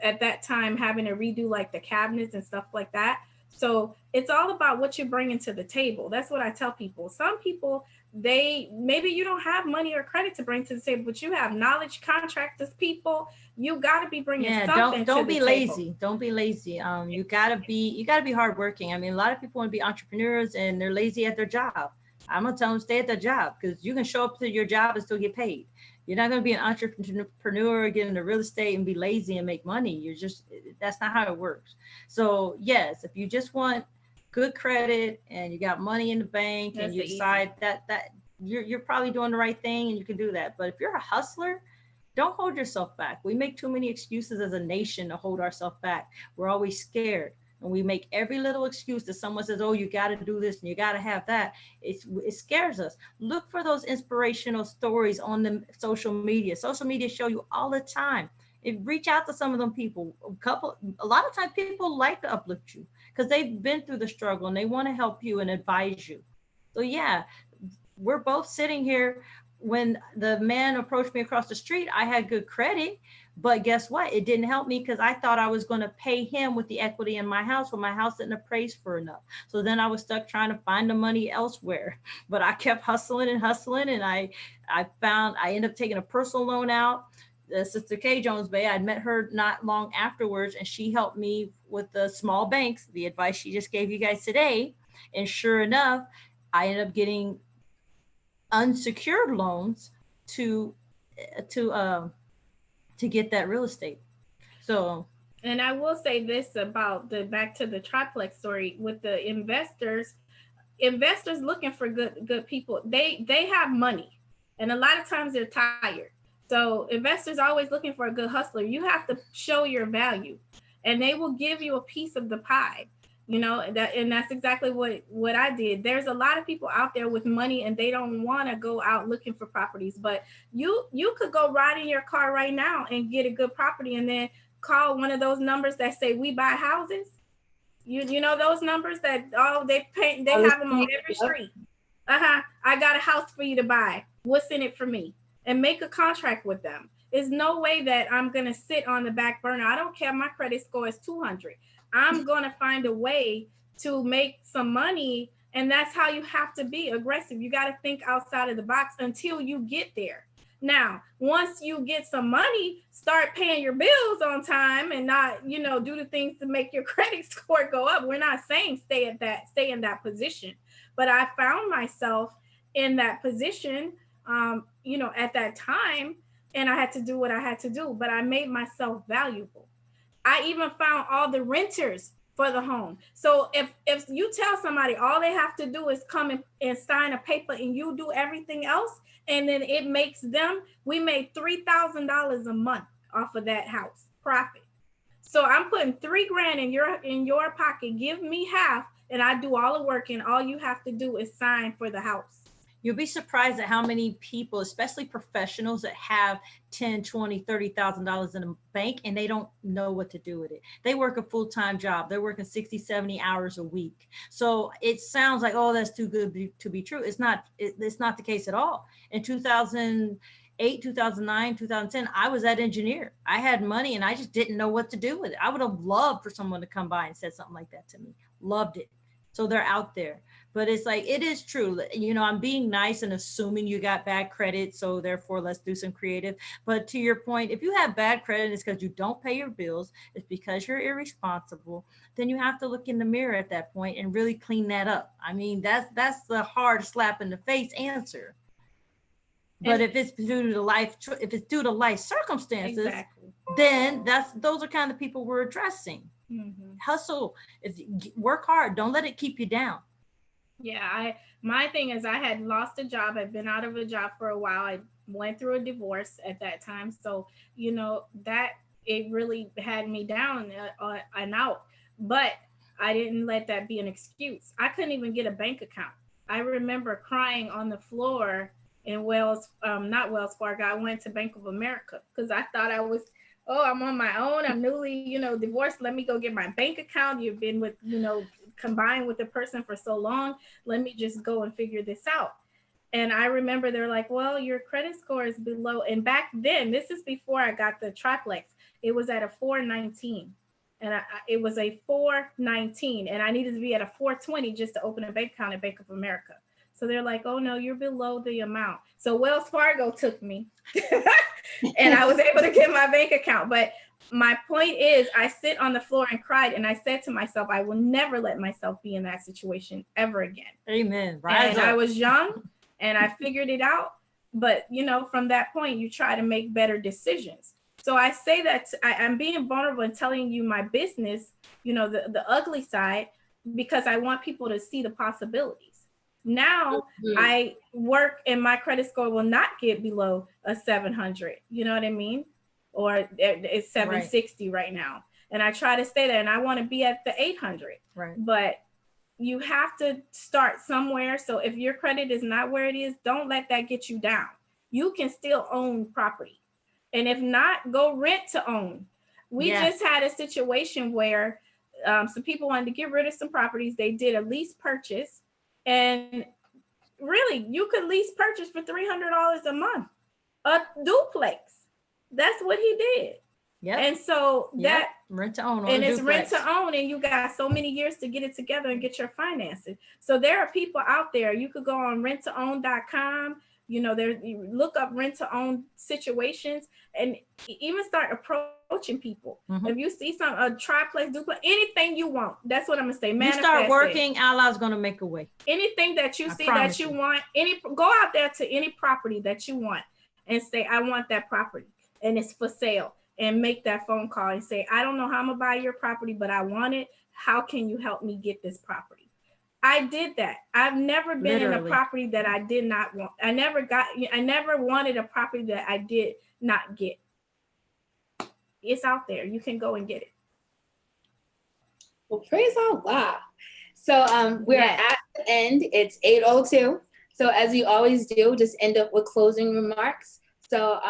at that time having to redo like the cabinets and stuff like that. So it's all about what you're bringing to the table. That's what I tell people. Some people, maybe you don't have money or credit to bring to the table, but you have knowledge, contractors, people. You got to be bringing something.
Don't
be
lazy. Don't be lazy. You gotta be hardworking. I mean, a lot of people want to be entrepreneurs and they're lazy at their job. I'm gonna tell them stay at their job because you can show up to your job and still get paid. You're not gonna be an entrepreneur, get into real estate and be lazy and make money. That's not how it works. So yes, if you just want good credit and you got money in the bank and you decide that you're probably doing the right thing and you can do that. But if you're a hustler, Don't hold yourself back. We make too many excuses as a nation to hold ourselves back. We're always scared. And we make every little excuse that someone says, oh, you got to do this and you got to have that. It scares us. Look for those inspirational stories on the social media. Social media show you all the time. Reach out to some of them people. A lot of times people like to uplift you because they've been through the struggle and they want to help you and advise you. So yeah, we're both sitting here. When the man approached me across the street, I had good credit, but guess what? It didn't help me because I thought I was going to pay him with the equity in my house when my house didn't appraise for enough. So then I was stuck trying to find the money elsewhere, but I kept hustling and hustling. And I ended up taking a personal loan out. Sister Kay Jones Bay, I'd met her not long afterwards, and she helped me with the small banks, the advice she just gave you guys today. And sure enough, I ended up getting unsecured loans to get that real estate. So,
and I will say this about back to the triplex story with the investors looking for good people. They have money, and a lot of times they're tired. So investors are always looking for a good hustler. You have to show your value, and they will give you a piece of the pie. That's exactly what I did. There's a lot of people out there with money and they don't want to go out looking for properties, but you could go ride in your car right now and get a good property and then call one of those numbers that say we buy houses. You know those numbers that they have them on every street. I got a house for you to buy. What's in it for me? And make a contract with them. There's no way that I'm going to sit on the back burner. I don't care. My credit score is 200. I'm going to find a way to make some money. And that's how you have to be aggressive. You got to think outside of the box until you get there. Now, once you get some money, start paying your bills on time and not, do the things to make your credit score go up. We're not saying stay in that position, but I found myself in that position, at that time, and I had to do what I had to do, but I made myself valuable. I even found all the renters for the home. So if you tell somebody all they have to do is come and sign a paper and you do everything else, and then it makes we made $3,000 a month off of that house profit. So I'm putting $3,000 in your pocket. Give me half, and I do all the work, and all you have to do is sign for the house.
You'll be surprised at how many people, especially professionals, that have $10,000, $20,000, $30,000 in a bank and they don't know what to do with it. They work a full-time job. They're working 60, 70 hours a week. So it sounds like, oh, that's too good to be true. It's not the case at all. In 2008, 2009, 2010, I was that engineer. I had money and I just didn't know what to do with it. I would have loved for someone to come by and said something like that to me. Loved it. So they're out there. But it's like, it is true. I'm being nice and assuming you got bad credit. So therefore, let's do some creative. But to your point, if you have bad credit, it's because you don't pay your bills. It's because you're irresponsible. Then you have to look in the mirror at that point and really clean that up. I mean, that's the hard slap in the face answer. But if it's due to life circumstances, exactly, then those are kind of people we're addressing. Mm-hmm. Hustle, work hard. Don't let it keep you down.
Yeah, my thing is I had lost a job. I'd been out of a job for a while. I went through a divorce at that time. So, that it really had me down and out. But I didn't let that be an excuse. I couldn't even get a bank account. I remember crying on the floor in not Wells Fargo. I went to Bank of America because I thought I'm on my own. I'm newly, divorced. Let me go get my bank account. You've been with, combined with the person for so long. Let me just go and figure this out. And I remember they're like, well, your credit score is below. And back then, this is before I got the triplex. It was at a 419. And it was a 419. And I needed to be at a 420 just to open a bank account at Bank of America. So they're like, oh, no, you're below the amount. So Wells Fargo took me. And I was able to get my bank account. But my point is, I sit on the floor and cried. And I said to myself, I will never let myself be in that situation ever again.
Amen.
Rise up. I was young and I figured it out. But, from that point, you try to make better decisions. So I say that I'm being vulnerable and telling you my business, the ugly side, because I want people to see the possibilities. Now
Mhm.
I work and my credit score will not get below a 700. You know what I mean? Or it's 760 right now. And I try to stay there and I want to be at the 800.
Right.
But you have to start somewhere. So if your credit is not where it is, don't let that get you down. You can still own property. And if not, go rent to own. We just had a situation where some people wanted to get rid of some properties. They did a lease purchase, and really, you could lease purchase for $300 a month, a duplex. That's what he did.
Yeah.
And so that
rent to own,
and it's rent to own, and you got so many years to get it together and get your financing. So there are people out there. You could go on renttoown.com. You know, there, you look up rent to own situations and even start approaching people. If you see a triplex, duplex, anything you want, that's what I'm gonna say.
You start working, Allah's gonna make a way.
Anything that you see that you want, go out there to any property that you want and say, I want that property and it's for sale. And make that phone call and say, I don't know how I'm gonna buy your property, but I want it. How can you help me get this property? I did that. I've never been in a property that I did not want. I never wanted a property that I did not get. It's out there. You can go and get it.
Well, praise Allah. So we're at the end. It's 8:02. So as we always do, just end up with closing remarks. So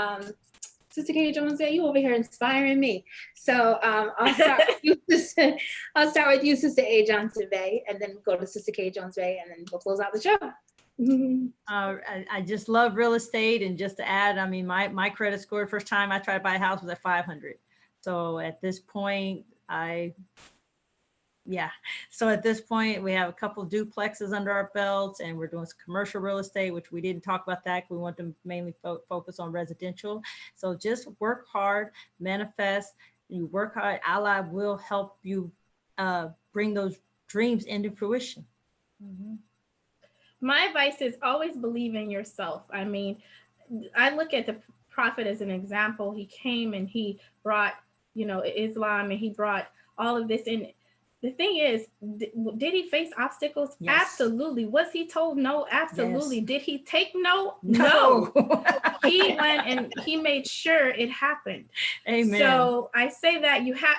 Sister Katie Jones, you over here inspiring me. So I'll start with you, Sister. I'll start with you, Sister A. Johnson Bay, and then go to Sister Katie Jones Bay, and then we'll close out the show.
I just love real estate, and just to add, I mean, my credit score first time I tried to buy a house was at 500. So at this point, so at this point, we have a couple of duplexes under our belts, and we're doing some commercial real estate, which we didn't talk about that. We want to mainly focus on residential. So just work hard, manifest, you work hard. Allah will help you bring those dreams into fruition.
My advice is always believe in yourself. I mean, I look at the prophet as an example. He came and he brought, Islam, and he brought all of this in. The thing is, did he face obstacles? Yes. Absolutely. Was he told no? Absolutely. Yes. Did he take no? No. He went and he made sure it happened.
Amen.
So I say that you have,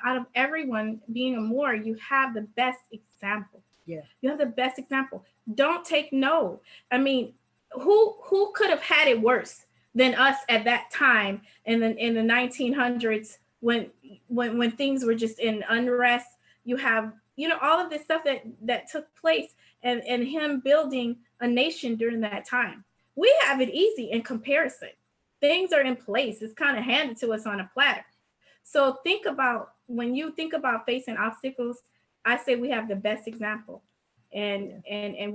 out of everyone being a Moor, you have the best example.
Yeah.
You have the best example. Don't take no. I mean, who could have had it worse than us at that time in the 1900s when things were just in unrest? You have, all of this stuff that took place and him building a nation during that time. We have it easy in comparison. Things are in place. It's kind of handed to us on a platter. So when you think about facing obstacles, I say we have the best example, and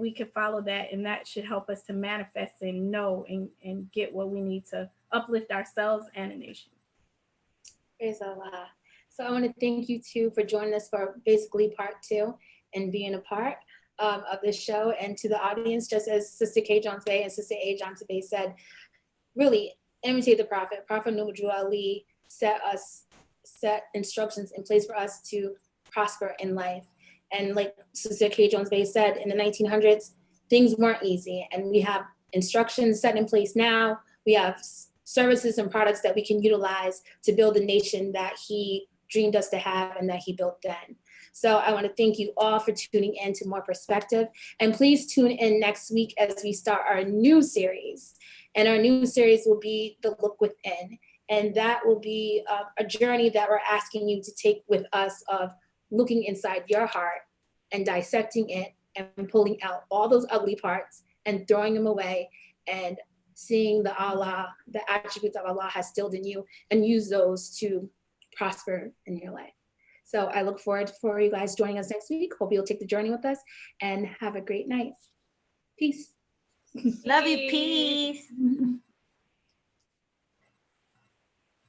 we can follow that, and that should help us to manifest and know and get what we need to uplift ourselves and a nation.
Praise Allah. So I want to thank you too for joining us for basically part 2 and being a part of this show. And to the audience, just as Sister K. Jones Bay and Sister A. Johnson Bay said, really imitate the Prophet. Prophet Noble Drew Ali set instructions in place for us to prosper in life. And like Sister K. Jones Bay said, in the 1900s, things weren't easy. And we have instructions set in place now. We have services and products that we can utilize to build the nation that he dreamed us to have and that he built then. So I want to thank you all for tuning in to More Perspective. And please tune in next week as we start our new series. And our new series will be The Look Within. And that will be a journey that we're asking you to take with us of looking inside your heart and dissecting it and pulling out all those ugly parts and throwing them away and seeing the attributes of Allah has instilled in you, and use those to prosper in your life. So I look forward for you guys joining us next week. Hope you'll take the journey with us and have a great night. Peace.
Love you. Peace.